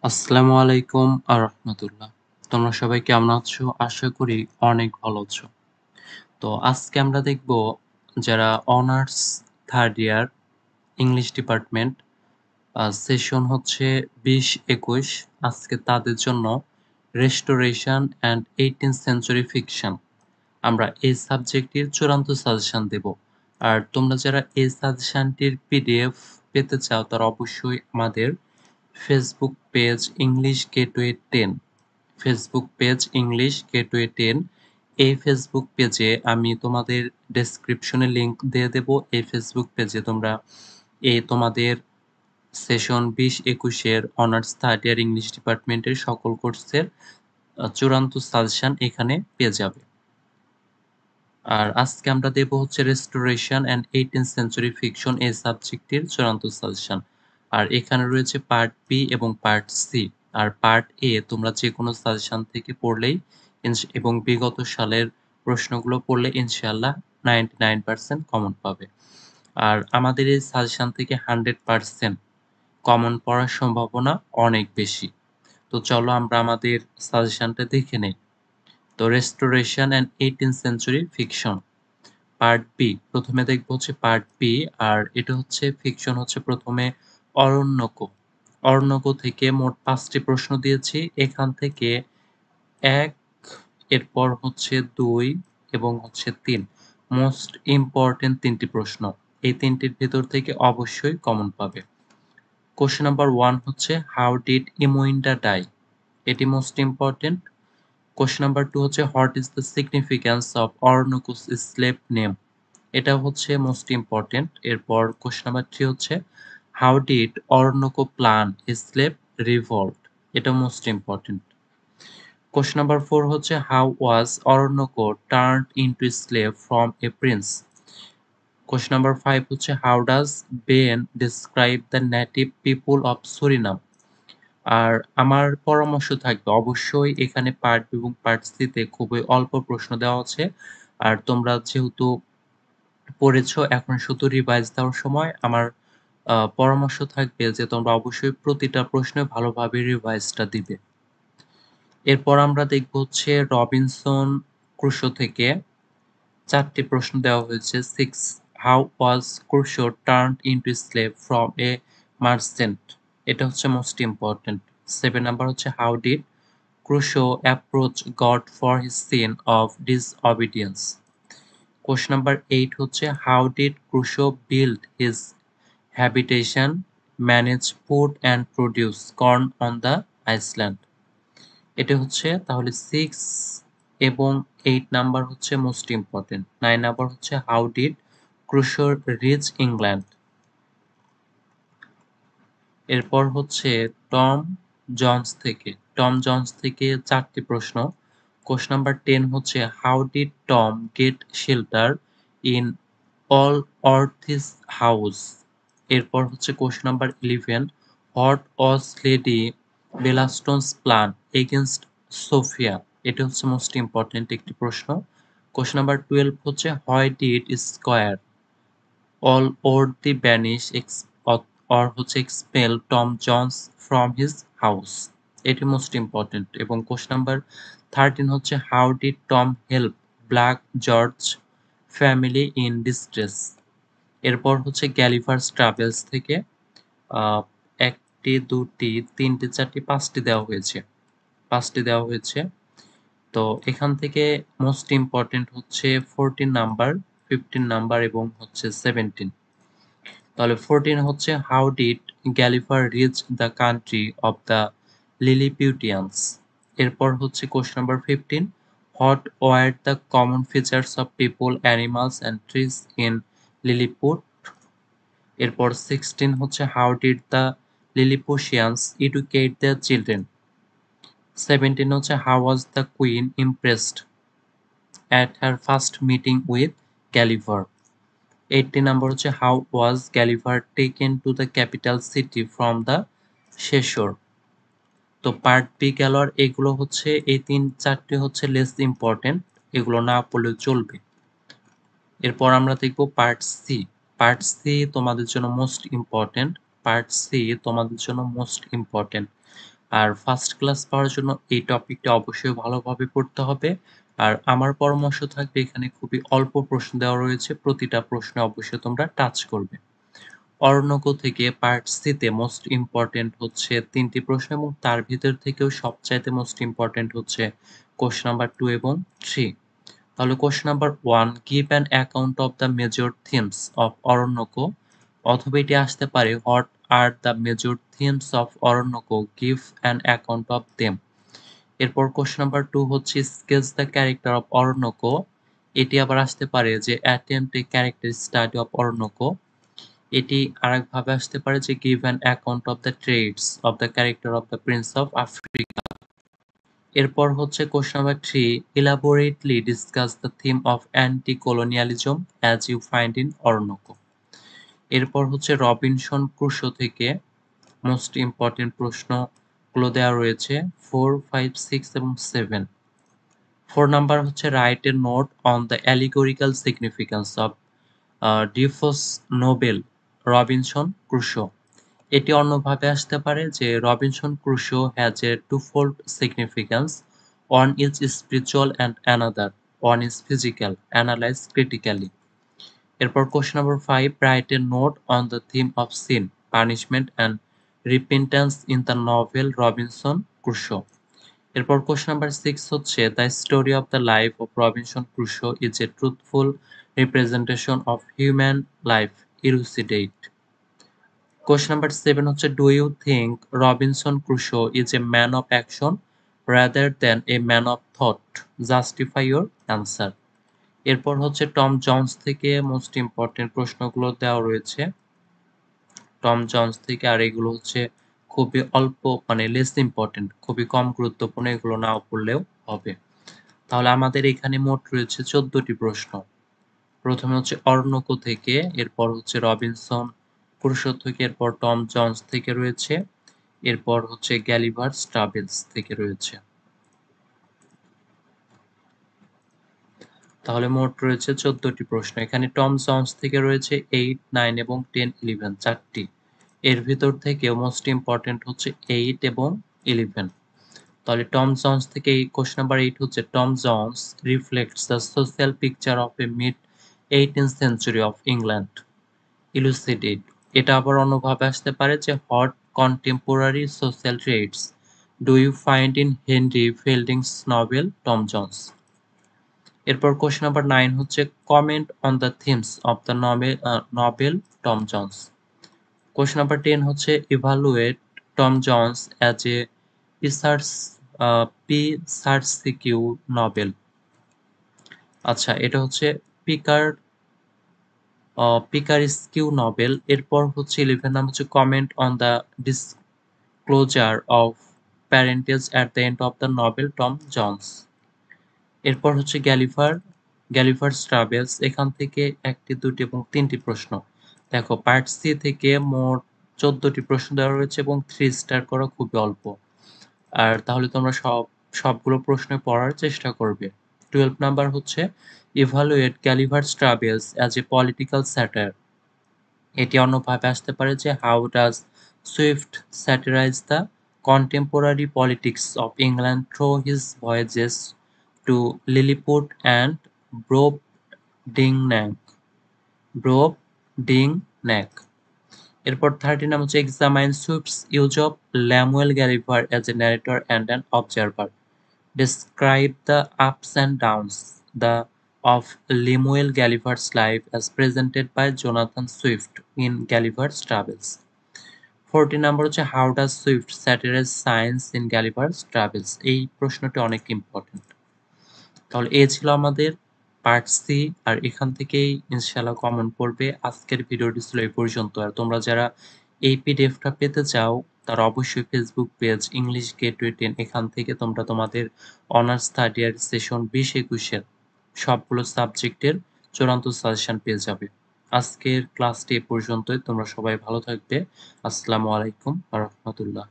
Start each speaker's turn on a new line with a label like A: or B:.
A: আসসালামু আলাইকুম রাহমাতুল্লাহ। তোমরা সবাই কেমন আছো? আশা করি অনেক ভালো আছো। তো আজকে আমরা দেখব যারা honours 3rd year English department session হচ্ছে 20-21 আজকে তাদের জন্য restoration and 18th century fiction আমরা এই সাবজেক্টটির চূড়ান্ত সাজেশন দেব। আর তোমরা যারা এই সাজেশনটির পিডিএফ পেতে চাও তারা অবশ্যই আমাদের Facebook page English gateway 10 Facebook page English gateway 10 এই ফেসবুক পেজে আমি তোমাদের ডেসক্রিপশনে লিংক দিয়ে দেব। এই ফেসবুক পেজে তোমরা তোমাদের সেশন 20-21 এর অনার্স 3rd ইয়ার ইংলিশ ডিপার্টমেন্টের সকল কোর্সের চূড়ান্ত সাজেশন এখানে পেয়ে যাবে। আর আজকে আমরা দেব হচ্ছে restoration and 18th century fiction এই সাবজেক্টটির চূড়ান্ত সাজেশন। আর এখানে রয়েছে পার্ট বি এবং পার্ট সি। আর পার্ট এ তোমরা যে কোনো সাজেশন থেকে পড়লেই এবং বিগত সালের প্রশ্নগুলো পড়লে ইনশাআল্লাহ 99% কমন পাবে। আর আমাদের এই সাজেশন থেকে 100% কমন পড়ার সম্ভাবনা অনেক বেশি। তো চলো আমরা আমাদের সাজেশনটা দেখে নেই। তো restoration and 18th century fiction part B প্রথমে দেখবো হচ্ছে পার্ট বি। আর এটা হচ্ছে ফিকশন হচ্ছে প্রথমে অরণ্যক। অরণ্যক থেকে মোট 5টি প্রশ্ন দিয়েছি। এখান থেকে 1 এরপর হচ্ছে 2 এবং হচ্ছে 3 মোস্ট ইম্পর্টেন্ট 3টি প্রশ্ন। এই 3টির ভেতর থেকে অবশ্যই কমন পাবে। কোশ্চেন নাম্বার 1 হচ্ছে হাউ ডিড ইমুইন্ডা ডাই? এটি মোস্ট ইম্পর্টেন্ট। কোশ্চেন নাম্বার 2 হচ্ছে what is the significance of Oroonoko's slave name? এটা হচ্ছে মোস্ট ইম্পর্টেন্ট। এরপর কোশ্চেন নাম্বার 3 হচ্ছে how did Oroonoko plan a slave revolt? এটা মোস্ট ইম্পর্টেন্ট। কোশ্চেন নাম্বার 4 হচ্ছে how was Oroonoko turned into slave from a prince? Question number 5 হচ্ছে how does Behn describe the native people of Surinam? আর আমার পরামর্শ থাকবে অবশ্যই এখানে part B এবং পার্ট সি তে খুবই অল্প প্রশ্ন দেওয়া আছে। আর তোমরা যেহেতু পড়েছো এখন শুধু রিভাইজ দেওয়ার সময় আমার পরামর্শ থাকবে যে তোমরা অবশ্যই প্রতিটা প্রশ্নে ভালোভাবে রিভাইজটা দিবে। এরপর আমরা দেখব হচ্ছে রবিনসন ক্রুশো থেকে 4টি প্রশ্ন দেওয়া হয়েছে। 6 how was Crusoe turned into slave from a merchant? এটা হচ্ছে মোস্ট ইম্পর্টেন্ট। 7 নাম্বার হচ্ছে how did Crusoe approach God for his sin of disobedience? Question number 8 হচ্ছে how did Crusoe build his habitation, manage food and produce corn on the island? এটা হচ্ছে তাহলে 6 এবং 8 number হচ্ছে most important. 9 number হচ্ছে how did Crusoe reach England? এরপর হচ্ছে Tom Tom Jones থেকে 4টি প্রশ্ন। কোশ্চেন নাম্বার 10 হচ্ছে how did Tom get shelter in Allworthy's house? এরপর হচ্ছে question number 11 what was Lady Bellaston's plan against Sophia? এটা হচ্ছে মোস্ট ইম্পর্টেন্ট একটি প্রশ্ন। কোশ্চেন নাম্বার 12 হচ্ছে why did Squire Allworthy banish or হচ্ছে expel Tom Jones from his house? এটি most important. এবং কোশ্চেন নাম্বার 13 হচ্ছে how did Tom help Black George family in distress? এরপর হচ্ছে Gulliver's travels থেকে 1টি 2টি 3টি 4টি 5টি দেওয়া হয়েছে। 5টি দেওয়া হয়েছে। তো এখান থেকে মোস্ট ইম্পর্টেন্ট হচ্ছে 14 নাম্বার, 15 নাম্বার এবং হচ্ছে 17। তাহলে 14 হচ্ছে how did Gulliver reach the country of the Lilliputians? এরপর হচ্ছে question number 15 what were the common features of people animals and trees in Lilliput? এরপর 16 হচ্ছে how did the Lilliputians educate their children? 17 হচ্ছে how was the queen impressed at her first meeting with Gulliver? 18 number হচ্ছে how was Gulliver taken to the capital city from the seashore? তো part B গেল। আর এগুলো হচ্ছে এই 3-4টি হচ্ছে less important, এগুলো না পড়লেও চলবে। এরপর আমরা দেখব পার্ট সি। পার্ট সি তোমাদের জন্য মোস্ট ইম্পর্টেন্ট। পার্ট সি তোমাদের জন্য মোস্ট ইম্পর্টেন্ট। আর ফার্স্ট ক্লাস পাওয়ার জন্য এই টপিকটা অবশ্যই ভালোভাবে পড়তে হবে। আর আমার পরামর্শ থাকবে এখানে খুবই অল্প প্রশ্ন দেওয়া রয়েছে। প্রতিটা প্রশ্নে অবশ্যই তোমরা টাচ করবে। অরণ্যক থেকে পার্ট সি তে মোস্ট ইম্পোর্টেন্ট হচ্ছে ৩ টি প্রশ্ন এবং তার ভিতর থেকেও সবচাইতে মোস্ট ইম্পোর্টেন্ট হচ্ছে কোয়েশ্চেন নাম্বার 2 এবং 3। তাহলে question number 1 give an account of the major themes of Oroonoko, অথবা এটি আসতে পারে what are the major themes of Oroonoko, give an account of them. এরপর কোয়েশ্চেন নাম্বার 2 হচ্ছে sketch the character of Oroonoko, এটি আবার আসতে পারে যে attempt a character study of Oroonoko. এটি আরেকভাবে আসতে পারে যে give an account of the traits of the character of the prince of Africa. এরপর হচ্ছে question number 3 elaborately discuss the theme of anti colonialism as you find in Oroonoko. এরপর হচ্ছে Robinson Crusoe থেকে মোস্ট ইম্পর্টেন্ট প্রশ্নগুলো দেওয়া রয়েছে 4, 5, 6 এবং 7। 4 number হচ্ছে write a note on the allegorical significance of Defoe's novel Robinson Crusoe. এটি অন্যভাবে আসতে পারে যে Robinson Crusoe has a twofold significance, one is spiritual and another one is physical, analyse critically. এরপর question number 5 write a note on the theme of sin, punishment and repentance in the novel Robinson Crusoe. এরপর question number 6 হচ্ছে the story of the life of Robinson Crusoe is a truthful representation of human life, elucidate. Question number 7 হচ্ছে do you think Robinson Crusoe is a man of action rather than a man of thought, justify your answer. এরপর হচ্ছে Tom Jones থেকে most important প্রশ্নগুলো দেওয়া রয়েছে Tom Jones থেকে, আর এগুলো হচ্ছে খুবই অল্প মানে লেস ইম্পর্টেন্ট, খুবই কম গুরুত্বপূর্ণ, এগুলো নাও পড়লেও হবে। তাহলে আমাদের এখানে মোট রয়েছে 14টি প্রশ্ন। প্রথমে হচ্ছে অরণ্যক থেকে, এরপর হচ্ছে রবিনসন ক্রুশো থেকে, এরপর টম জন্স থেকে রয়েছে, এরপর হচ্ছে গ্যালিভার্স ট্রাভেলস থেকে রয়েছে। তাহলে মোট রয়েছে 14টি প্রশ্ন। এখানে টম জন্স থেকে রয়েছে 8, 9 এবং 10, 11 চারটি। এর ভিতর থেকে মোস্ট ইম্পর্টেন্ট হচ্ছে 8 এবং 11। তাহলে টম জন্স থেকে এই কোশ্চেন নাম্বার 8 হচ্ছে Tom Jones reflects the social picture of a mid 18th century of England, elucidate. এটা আবার অন্যভাবে আসতে পারে যে what contemporary social traits do you find in Henry Fielding's novel Tom Jones. এরপর কোশ্চেন নাম্বার 9 হচ্ছে comment on the themes of the novel Tom Jones. Question number 10 হচ্ছে evaluate Tom Jones as a picaresque picaresque novel. আচ্ছা, এটা হচ্ছে পিকার পিকারিস্কিউ novel. এরপর হচ্ছে 11 নাম হচ্ছে comment on the disclosure of parentage at the end of the novel Tom Jones. এরপর হচ্ছে গ্যালিভার্স ট্রাভেলস, এখান থেকে 1টি, 2টি এবং 3টি প্রশ্ন। দেখো পার্ট সি থেকে মোট 14টি প্রশ্ন দেওয়া রয়েছে এবং 3 স্টার করা খুবই অল্প। আর তাহলে তোমরা সবগুলো প্রশ্ন পড়ার চেষ্টা করবে। 12 নাম্বার হচ্ছে evaluate Gulliver's Travels as a political satire. এটি অন্যভাবে আসতে পারে যে how does Swift satirise the contemporary politics of England through his voyages to Lilliput and Brobdingnag Brobdingnag. এরপর 13 নাম হচ্ছে examine Swift's use of Lemuel Gulliver as a narrator and an observer. Describe the ups and downs the of Lemuel Gulliver's life as presented by Jonathan Swift in Gulliver's Travels. 14 number হচ্ছে how does Swift satirise science in Gulliver's Travels. এই প্রশ্নটি অনেক important. তাহলে এই ছিল আমাদের part C, আর এখান থেকেই ইনশাআল্লাহ কমন পড়বে। আজকের ভিডিওটি ছিল এই পর্যন্ত। আর তোমরা যারা এই পিডিএফটা পেতে চাও তারা অবশ্যই ফেসবুক পেজ ইংলিশ গেটওয়ে 10, এখান থেকে তোমরা তোমাদের অনার্স থার্ড ইয়ার সেশন 20-21-এর সবগুলো সাবজেক্টের চূড়ান্ত সাজেশন পেয়ে যাবে। আজকের ক্লাসটি এ পর্যন্তই। তোমরা সবাই ভালো থাকবে। আসসালামু আলাইকুম ওয়া রাহমাতুল্লাহ।